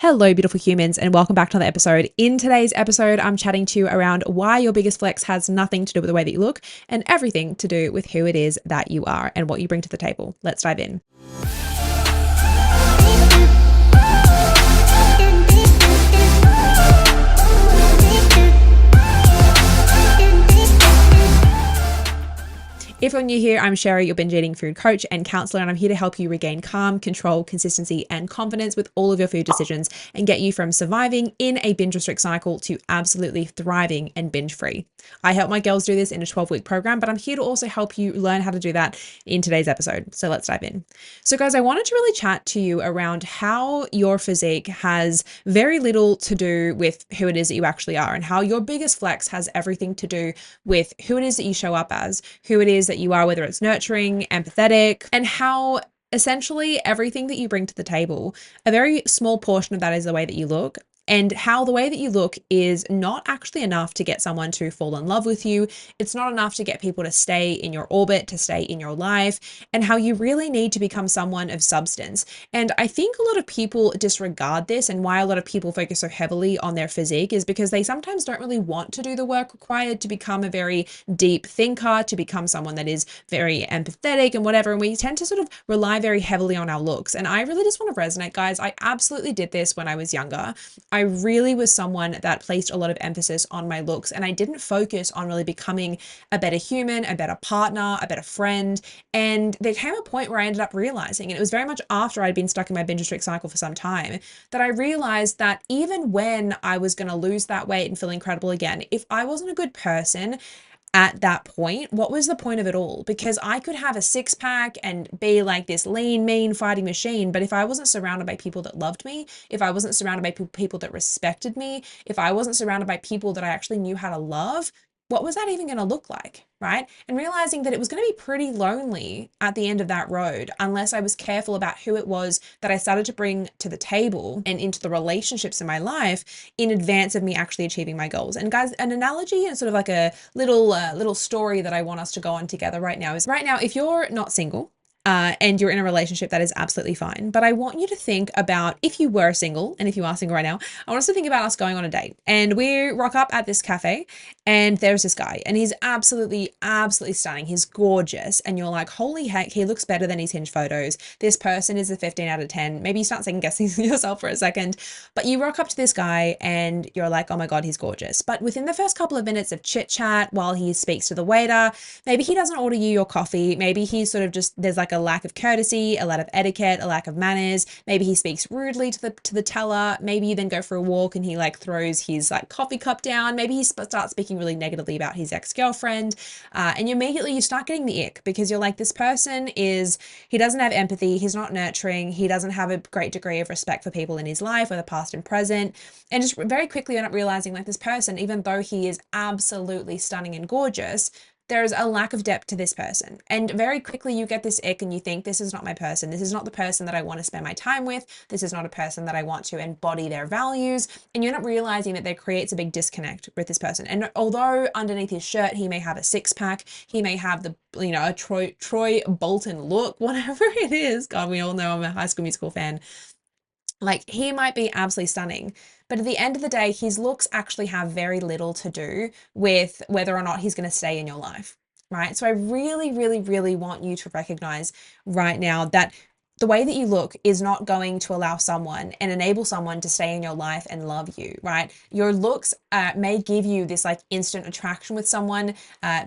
Hello, beautiful humans, and welcome back to another episode. In today's episode, I'm chatting to you around why your biggest flex has nothing to do with the way that you look and everything to do with who it is that you are and what you bring to the table. Let's dive in. If you're new here, I'm Sherry, your binge eating food coach and counselor, and I'm here to help you regain calm, control, consistency, and confidence with all of your food decisions and get you from surviving in a binge restrict cycle to absolutely thriving and binge free. I help my girls do this in a 12-week program, but I'm here to also help you learn how to do that in today's episode. So let's dive in. So guys, I wanted to really chat to you around how your physique has very little to do with who it is that you actually are, and how your biggest flex has everything to do with who it is that you show up as, who it is that you are, whether it's nurturing, empathetic, and how essentially everything that you bring to the table, a very small portion of that is the way that you look. And how the way that you look is not actually enough to get someone to fall in love with you. It's not enough to get people to stay in your orbit, to stay in your life, and how you really need to become someone of substance. And I think a lot of people disregard this, and why a lot of people focus so heavily on their physique is because they sometimes don't really want to do the work required to become a very deep thinker, to become someone that is very empathetic and whatever. And we tend to sort of rely very heavily on our looks. And I really just want to resonate, guys. I absolutely did this when I was younger. I really was someone that placed a lot of emphasis on my looks, and I didn't focus on really becoming a better human, a better partner, a better friend. And there came a point where I ended up realizing, and it was very much after I'd been stuck in my binge restrict cycle for some time, that I realized that even when I was going to lose that weight and feel incredible again, if I wasn't a good person at that point, what was the point of it all? Because I could have a six pack and be like this lean, mean fighting machine. But if I wasn't surrounded by people that loved me, if I wasn't surrounded by people that respected me, if I wasn't surrounded by people that I actually knew how to love, what was that even going to look like? Right? And realizing that it was going to be pretty lonely at the end of that road unless I was careful about who it was that I started to bring to the table and into the relationships in my life in advance of me actually achieving my goals. And guys, an analogy and sort of like a little story that I want us to go on together right now is, right now, if you're not single, and you're in a relationship, that is absolutely fine. But I want you to think about, if you were single, and if you are single right now, I want us to think about us going on a date. And we rock up at this cafe, and there's this guy, and he's absolutely, absolutely stunning. He's gorgeous. And you're like, holy heck, he looks better than his Hinge photos. This person is a 15 out of 10. Maybe you start second guessing yourself for a second. But you rock up to this guy, and you're like, oh my God, he's gorgeous. But within the first couple of minutes of chit chat, while he speaks to the waiter, maybe he doesn't order you your coffee. Maybe he's sort of just, there's like a lack of courtesy, a lack of etiquette, a lack of manners. Maybe he speaks rudely to the teller. Maybe you then go for a walk and he like throws his like coffee cup down. Maybe he starts speaking really negatively about his ex-girlfriend. And you start getting the ick, because you're like, this person he doesn't have empathy. He's not nurturing. He doesn't have a great degree of respect for people in his life, whether past and present. And just very quickly you end up realizing, like, this person, even though he is absolutely stunning and gorgeous, there's a lack of depth to this person. And very quickly you get this ick and you think, this is not my person. This is not the person that I want to spend my time with. This is not a person that I want to embody their values. And you end up realizing that there creates a big disconnect with this person. And although underneath his shirt, he may have a six pack, he may have a Troy Bolton look, whatever it is. God, we all know I'm a High School Musical fan. Like, he might be absolutely stunning, but at the end of the day, his looks actually have very little to do with whether or not he's going to stay in your life, right? So I really, really, really want you to recognize right now that the way that you look is not going to allow someone and enable someone to stay in your life and love you, right? Your looks may give you this like instant attraction with someone.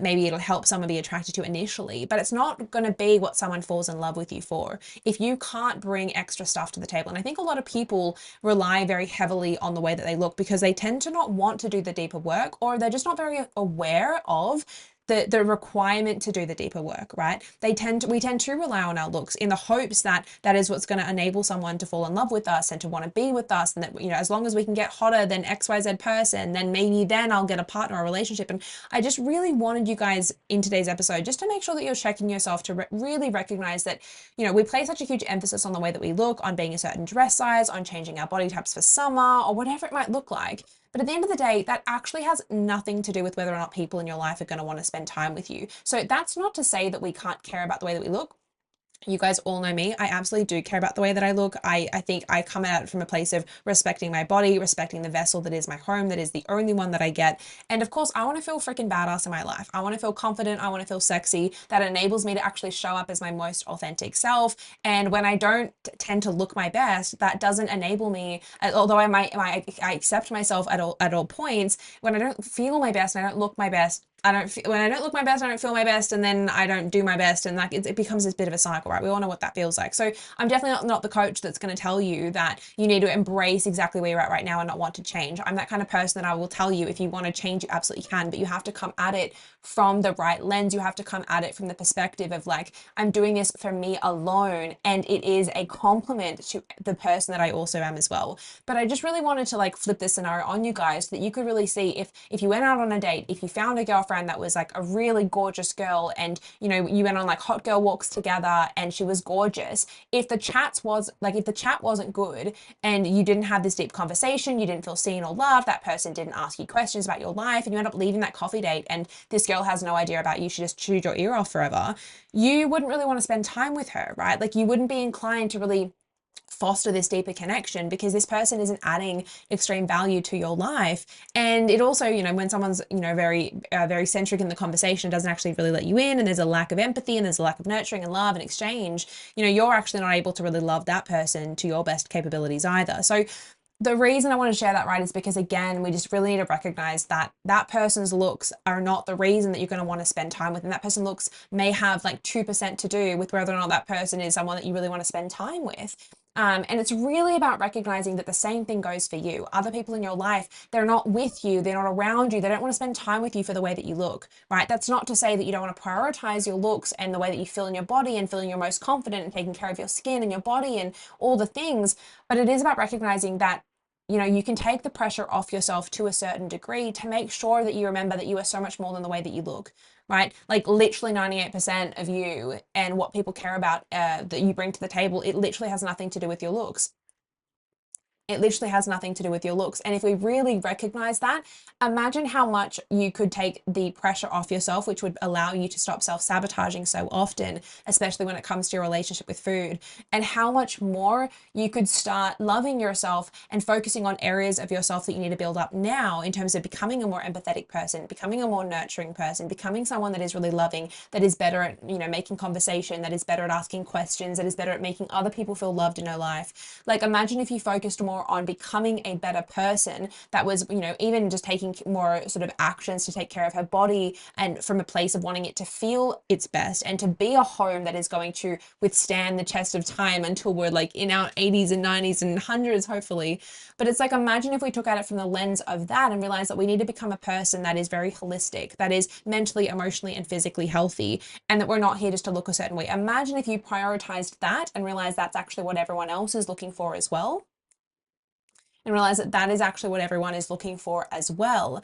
Maybe it'll help someone be attracted to you initially, but it's not going to be what someone falls in love with you for if you can't bring extra stuff to the table. And I think a lot of people rely very heavily on the way that they look because they tend to not want to do the deeper work, or they're just not very aware of the requirement to do the deeper work, right? We tend to rely on our looks in the hopes that that is what's going to enable someone to fall in love with us and to want to be with us. And that, as long as we can get hotter than XYZ person, then maybe then I'll get a partner or a relationship. And I just really wanted you guys in today's episode just to make sure that you're checking yourself to really recognize that, we place such a huge emphasis on the way that we look, on being a certain dress size, on changing our body types for summer or whatever it might look like. But at the end of the day, that actually has nothing to do with whether or not people in your life are going to want to spend time with you. So that's not to say that we can't care about the way that we look. You guys all know me. I absolutely do care about the way that I look. I think I come at it from a place of respecting my body, respecting the vessel that is my home, that is the only one that I get. And of course, I want to feel freaking badass in my life. I want to feel confident. I want to feel sexy. That enables me to actually show up as my most authentic self. And when I don't tend to look my best, that doesn't enable me, although I accept myself at all points, when I don't feel my best and I don't look my best, when I don't look my best, I don't feel my best, and then I don't do my best, and like it becomes this bit of a cycle, right? We all know what that feels like. So I'm definitely not the coach that's going to tell you that you need to embrace exactly where you're at right now and not want to change. I'm that kind of person that I will tell you, if you want to change, you absolutely can, but you have to come at it from the right lens. You have to come at it from the perspective of like, I'm doing this for me alone, and it is a compliment to the person that I also am as well. But I just really wanted to like flip this scenario on you guys so that you could really see if you went out on a date, if you found a girlfriend that was like a really gorgeous girl, and you know, you went on like hot girl walks together and she was gorgeous, if the chat wasn't good and you didn't have this deep conversation, you didn't feel seen or loved, that person didn't ask you questions about your life, and you end up leaving that coffee date and this girl has no idea about you, she just chewed your ear off forever, you wouldn't really want to spend time with her, right? Like you wouldn't be inclined to really foster this deeper connection because this person isn't adding extreme value to your life. And it also, you know, when someone's, you know, very centric in the conversation, doesn't actually really let you in, and there's a lack of empathy and there's a lack of nurturing and love and exchange, you know, you're actually not able to really love that person to your best capabilities either. So the reason I want to share that, right, is because again, we just really need to recognize that that person's looks are not the reason that you're going to want to spend time with. And that person looks may have like 2% to do with whether or not that person is someone that you really want to spend time with. And it's really about recognizing that the same thing goes for you. Other people in your life, they're not with you, they're not around you, they don't want to spend time with you for the way that you look, right? That's not to say that you don't want to prioritize your looks and the way that you feel in your body and feeling your most confident and taking care of your skin and your body and all the things. But it is about recognizing that, you know, you can take the pressure off yourself to a certain degree to make sure that you remember that you are so much more than the way that you look, right? Like literally 98% of you and what people care about that you bring to the table, it literally has nothing to do with your looks. It literally has nothing to do with your looks. And if we really recognize that, imagine how much you could take the pressure off yourself, which would allow you to stop self-sabotaging so often, especially when it comes to your relationship with food, and how much more you could start loving yourself and focusing on areas of yourself that you need to build up now in terms of becoming a more empathetic person, becoming a more nurturing person, becoming someone that is really loving, that is better at, you know, making conversation, that is better at asking questions, that is better at making other people feel loved in your life. Like imagine if you focused more on becoming a better person that was, you know, even just taking more sort of actions to take care of her body and from a place of wanting it to feel its best and to be a home that is going to withstand the test of time until we're like in our 80s and 90s and hundreds, hopefully. But it's like, imagine if we took at it from the lens of that and realized that we need to become a person that is very holistic, that is mentally, emotionally, and physically healthy, and that we're not here just to look a certain way. Imagine if you prioritized that and realized that's actually what everyone else is looking for as well, and realize that that is actually what everyone is looking for as well.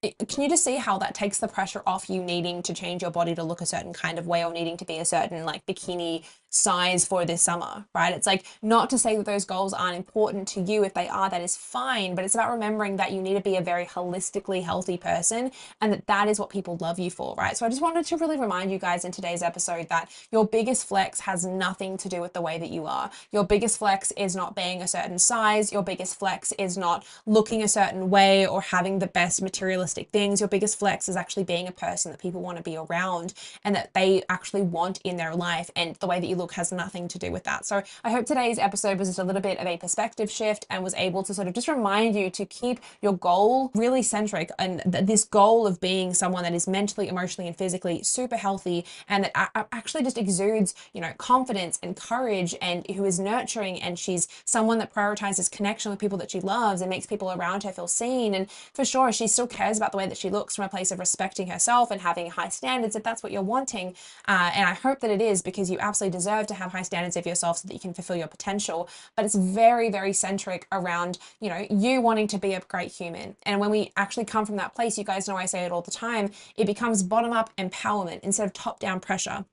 Can you just see how that takes the pressure off you needing to change your body to look a certain kind of way or needing to be a certain like bikini size for this summer, right? It's like, not to say that those goals aren't important to you. If they are, that is fine, but it's about remembering that you need to be a very holistically healthy person and that that is what people love you for, right? So I just wanted to really remind you guys in today's episode that your biggest flex has nothing to do with the way that you are. Your biggest flex is not being a certain size. Your biggest flex is not looking a certain way or having the best materialistic things. Your biggest flex is actually being a person that people want to be around and that they actually want in their life, and the way that you look has nothing to do with that. So I hope today's episode was just a little bit of a perspective shift and was able to sort of just remind you to keep your goal really centric, and this goal of being someone that is mentally, emotionally, and physically super healthy, and that actually just exudes, you know, confidence and courage, and who is nurturing, and she's someone that prioritizes connection with people that she loves and makes people around her feel seen. And for sure, she still cares about the way that she looks from a place of respecting herself and having high standards if that's what you're wanting. And I hope that it is, because you absolutely deserve to have high standards of yourself so that you can fulfill your potential. But it's very, very centric around, you know, you wanting to be a great human. And when we actually come from that place, you guys know I say it all the time, it becomes bottom up empowerment instead of top down pressure.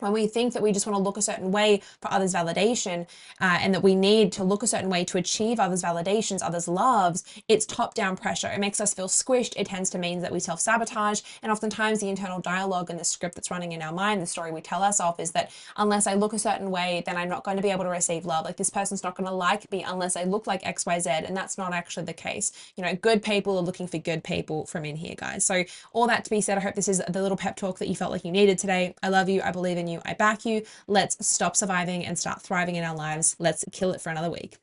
when we think that we just want to look a certain way for others' validation, and that we need to look a certain way to achieve others' validations, others' loves, it's top-down pressure. It makes us feel squished. It tends to mean that we self-sabotage. And oftentimes the internal dialogue and the script that's running in our mind, the story we tell ourselves, is that unless I look a certain way, then I'm not going to be able to receive love. Like, this person's not going to like me unless I look like XYZ. And that's not actually the case. You know, good people are looking for good people from in here, guys. So all that to be said, I hope this is the little pep talk that you felt like you needed today. I love you. I believe in you. I back you. Let's stop surviving and start thriving in our lives. Let's kill it for another week.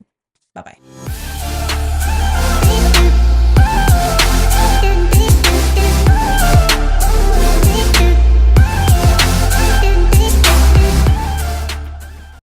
Bye-bye.